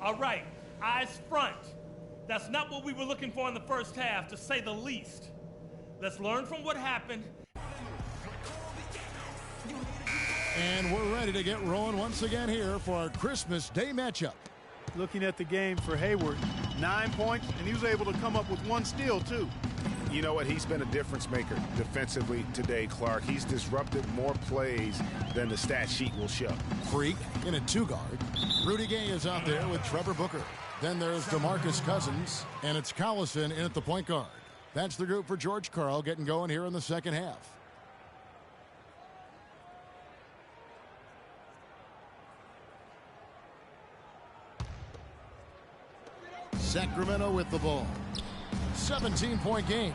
All right, eyes front. That's not what we were looking for in the first half, to say the least. Let's learn from what happened. And we're ready to get rolling once again here for our Christmas Day matchup. Looking at the game for Hayward, 9 points, and he was able to come up with 1 steal, too. You know what? He's been a difference maker defensively today, Clark. He's disrupted more plays than the stat sheet will show. Freak in a 2-guard. Rudy Gay is out there with Trevor Booker. Then there's DeMarcus Cousins, and it's Collison in at the point guard. That's the group for George Karl getting going here in the second half. Sacramento with the ball. 17-point game.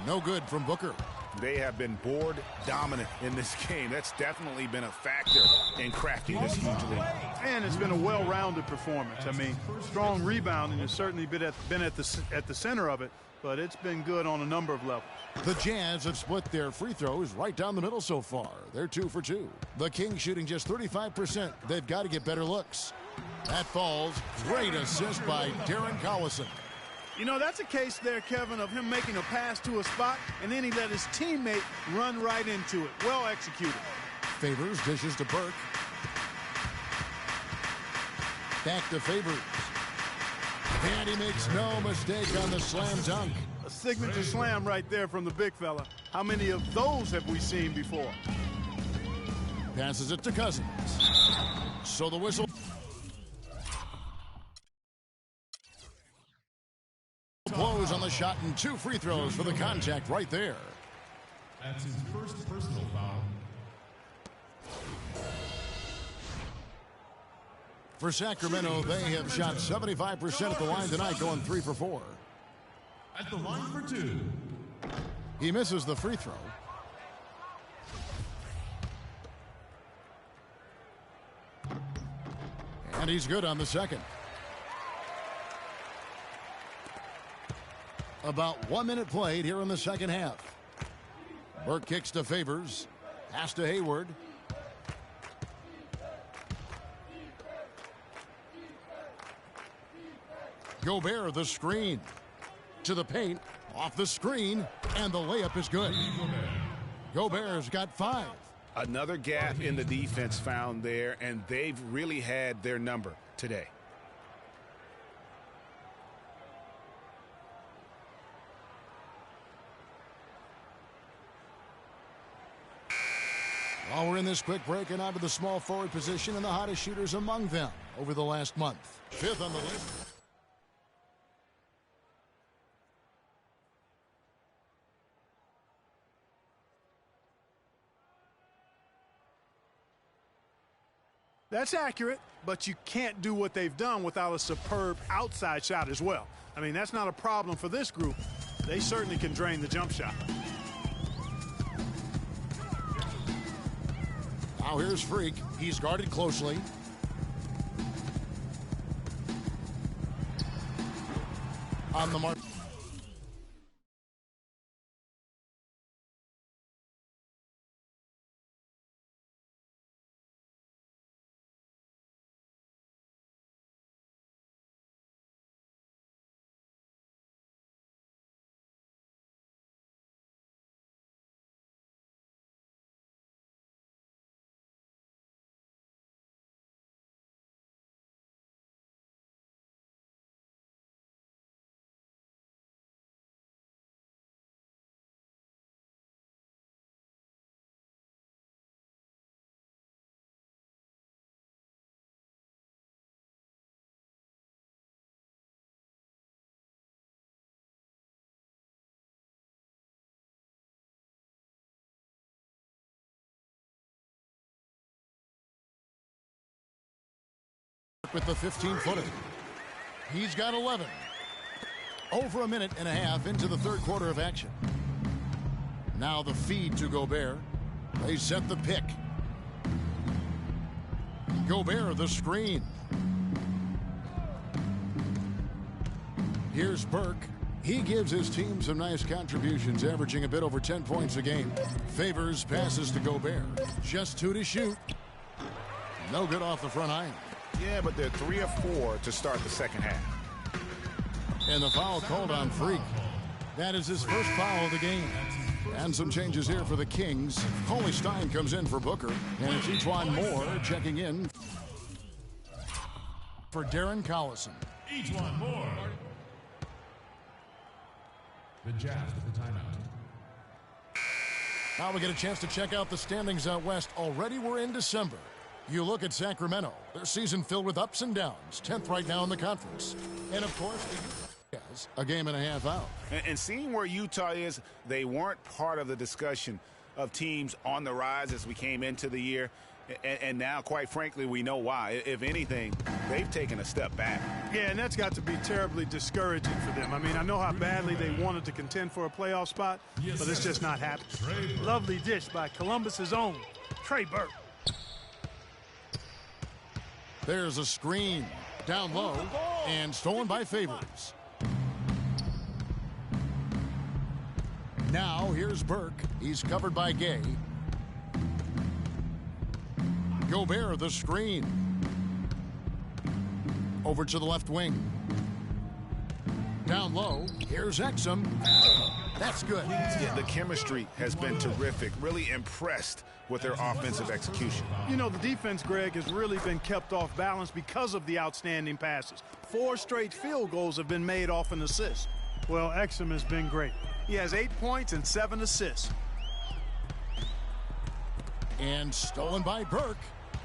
No good from Booker. They have been board dominant in this game. That's definitely been a factor in crafting this huge lead. And it's been a well-rounded performance. I mean, strong rebounding has certainly been at the center of it, but it's been good on a number of levels. The Jazz have split their free throws right down the middle so far. They're 2 for 2. The Kings shooting just 35%. They've got to get better looks. That falls. Great assist by Darren Collison. You know, that's a case there, Kevin, of him making a pass to a spot, and then he let his teammate run right into it. Well executed. Favors dishes to Burke. Back to Favors. And he makes no mistake on the slam dunk. A signature slam right there from the big fella. How many of those have we seen before? Passes it to Cousins. So the whistle. Blows on the shot and 2 free throws for the contact right there. That's his first personal foul. For Sacramento, they have shot 75% at the line tonight, going 3 for 4. At the line for 2. He misses the free throw. And he's good on the second. About 1 minute played here in the second half. Burke kicks to Favors. Pass to Hayward. Gobert the screen. To the paint. Off the screen. And the layup is good. Gobert's got 5. Another gap in the defense found there, and they've really had their number today. While we're in this quick break, and onto the small forward position and the hottest shooters among them over the last month. 5th on the list. That's accurate, but you can't do what they've done without a superb outside shot as well. I mean, that's not a problem for this group. They certainly can drain the jump shot. Now here's Freak. He's guarded closely. On the mark. With the 15-footer. He's got 11. Over a minute and a half into the third quarter of action. Now the feed to Gobert. They set the pick. Gobert the screen. Here's Burke. He gives his team some nice contributions, averaging a bit over 10 points a game. Favors passes to Gobert. Just 2 to shoot. No good off the front iron. Yeah, but they're 3 of 4 to start the second half. And the foul called on Freak. That is his first foul of the game. And some changes here for the Kings. Coley Stein comes in for Booker. And it's Ejuan Moore checking in for Darren Collison. Ejuan Moore. The Jazz with the timeout. Now we get a chance to check out the standings out west. Already we're in December. You look at Sacramento. Their season filled with ups and downs. 10th right now in the conference. And, of course, the Jazz, a game and a half out. And seeing where Utah is, they weren't part of the discussion of teams on the rise as we came into the year. And now, quite frankly, we know why. If anything, they've taken a step back. Yeah, and that's got to be terribly discouraging for them. I mean, I know how badly they wanted to contend for a playoff spot, but it's just not happening. Lovely dish by Columbus's own Trey Burke. There's a screen down low and stolen by Favors. Now here's Burke. He's covered by Gay. Gobert, the screen. Over to the left wing. Down low. Here's Exum. That's good. Yeah, the chemistry has been terrific. Really impressed with their offensive execution. You know, the defense, Greg, has really been kept off balance because of the outstanding passes. 4 straight field goals have been made off an assist. Well, Exum has been great. He has 8 points and 7 assists. And stolen by Burke.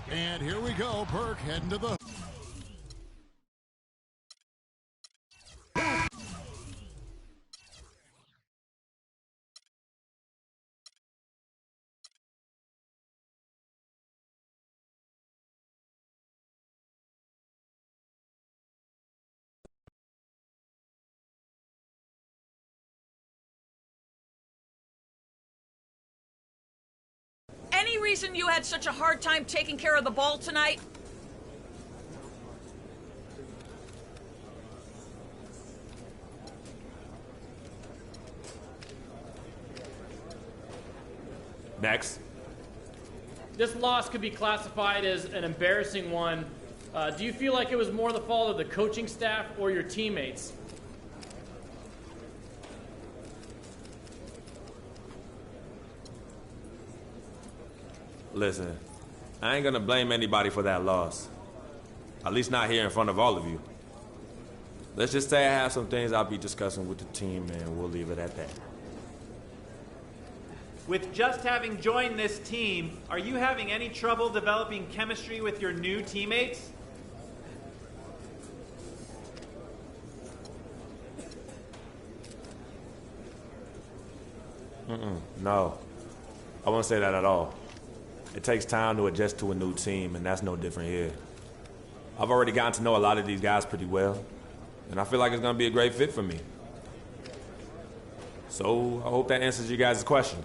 And here we go. Burke heading to the... Any reason you had such a hard time taking care of the ball tonight? Next. This loss could be classified as an embarrassing one. Do you feel like it was more the fault of the coaching staff or your teammates? Listen, I ain't gonna blame anybody for that loss. At least not here in front of all of you. Let's just say I have some things I'll be discussing with the team, and we'll leave it at that. With just having joined this team, are you having any trouble developing chemistry with your new teammates? No, I won't say that at all. It takes time to adjust to a new team, and that's no different here. I've already gotten to know a lot of these guys pretty well, and I feel like it's going to be a great fit for me. So I hope that answers you guys' question.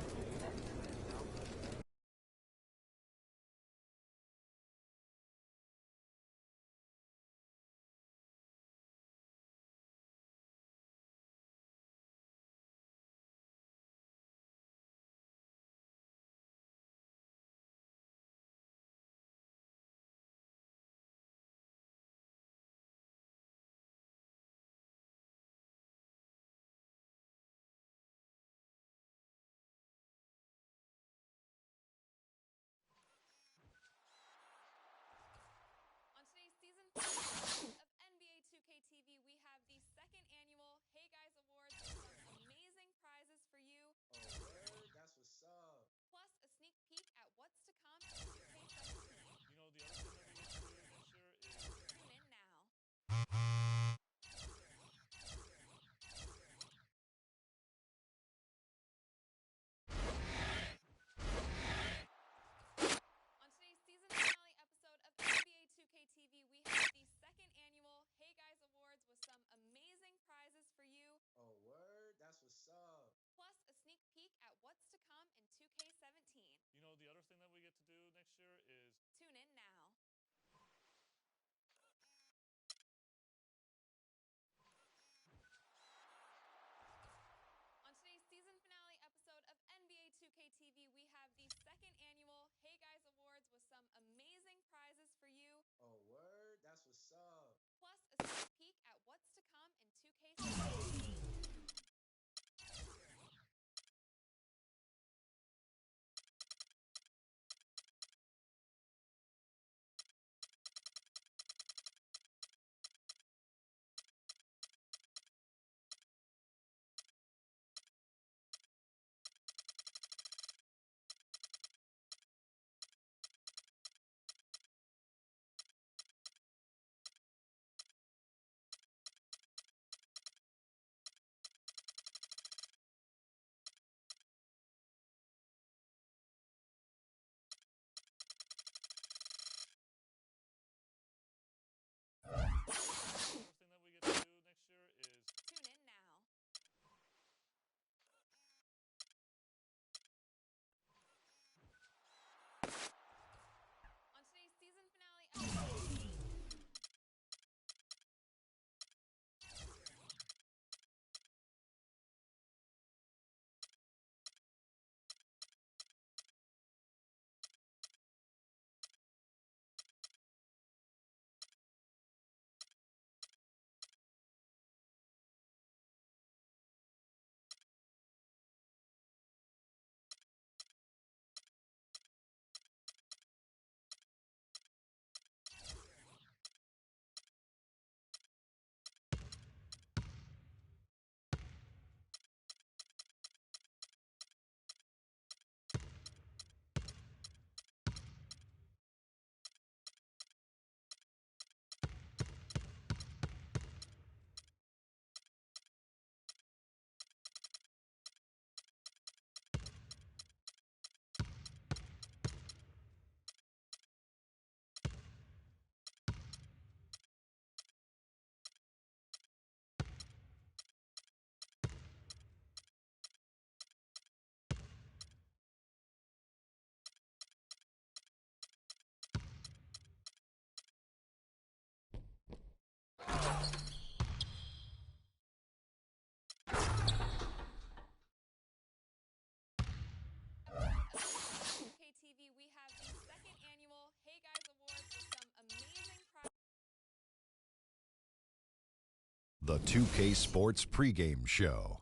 The 2K Sports pregame show.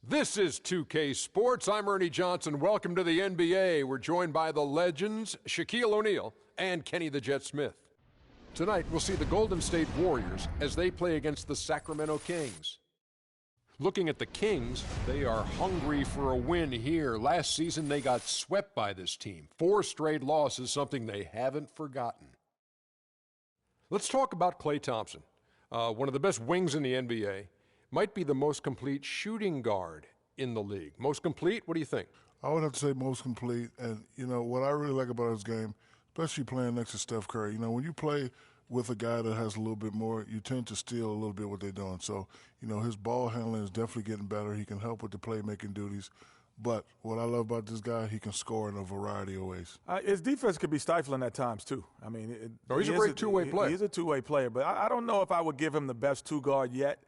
This is 2K Sports. I'm Ernie Johnson. Welcome to the NBA. We're joined by the legends Shaquille O'Neal and Kenny the Jet Smith. Tonight, we'll see the Golden State Warriors as they play against the Sacramento Kings. Looking at the Kings, they are hungry for a win here. Last season, they got swept by this team. 4 straight losses, something they haven't forgotten. Let's talk about Klay Thompson. One of the best wings in the NBA. Might be the most complete shooting guard in the league. Most complete? What do you think? I would have to say most complete. And, you know, what I really like about his game, especially playing next to Steph Curry, you know, when you play with a guy that has a little bit more, you tend to steal a little bit what they're doing. So, you know, his ball handling is definitely getting better. He can help with the playmaking duties. But what I love about this guy, he can score in a variety of ways. His defense could be stifling at times, too. I mean, he's a great two-way player. He's a two-way player. But I don't know if I would give him the best two-guard yet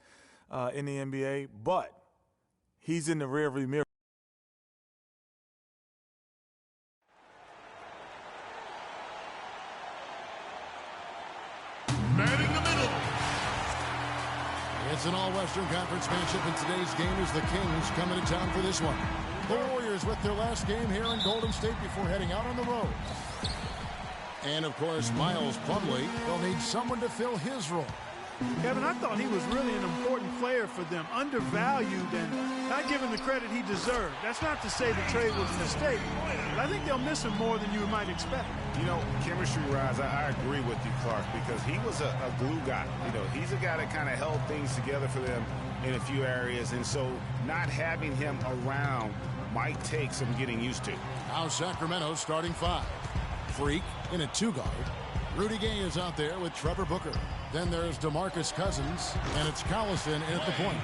in the NBA. But he's in the rearview mirror. Manning the middle. It's an all-Western Conference matchup, and today's game is the Kings coming to town for this one. The Warriors with their last game here in Golden State before heading out on the road. And, of course, Miles Plumlee will need someone to fill his role. Kevin, I thought he was really an important player for them, undervalued and not given the credit he deserved. That's not to say the trade was a mistake, but I think they'll miss him more than you might expect. You know, chemistry-wise, I agree with you, Clark, because he was a glue guy. You know, he's a guy that kind of held things together for them in a few areas, and so not having him around might take some getting used to. Now Sacramento starting 5. Freak in a 2-guard. Rudy Gay is out there with Trevor Booker. Then there's DeMarcus Cousins, and it's Collison at the point.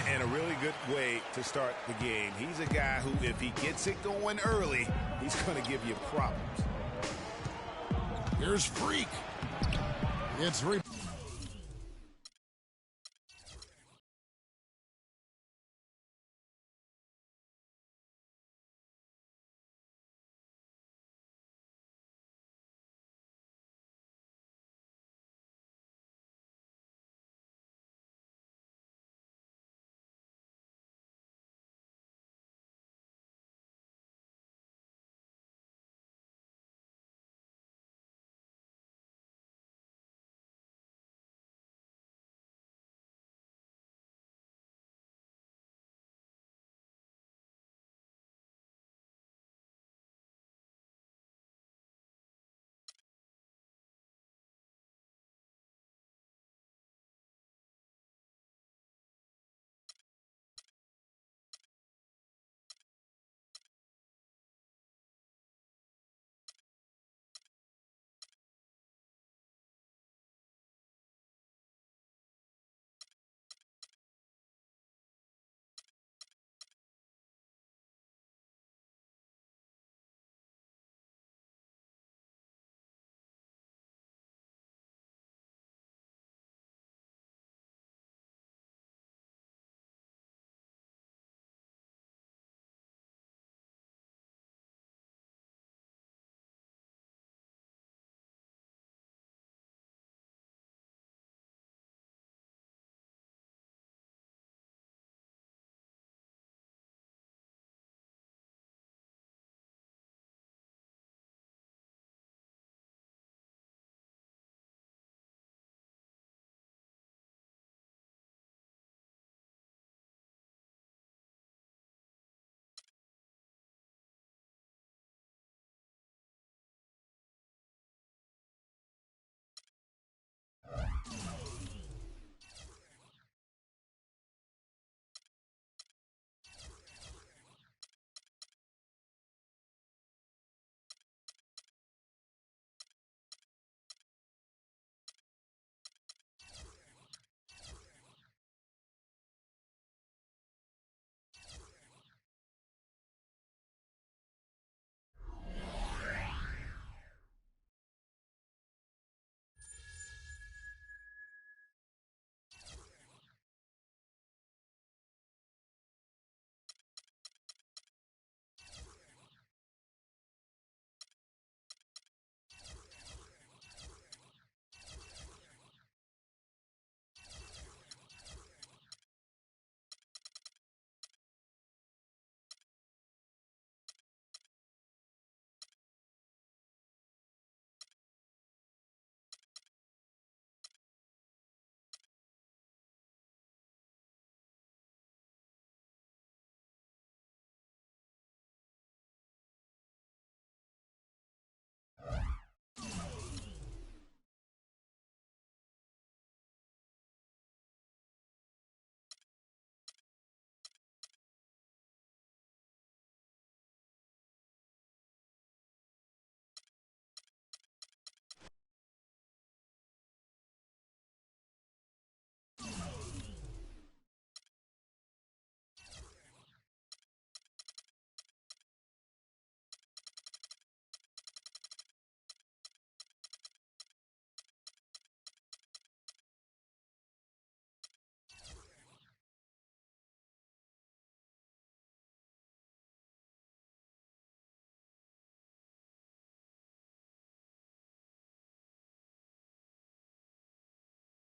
And a really good way to start the game. He's a guy who, if he gets it going early, he's going to give you problems. Here's Freak. It's rebounded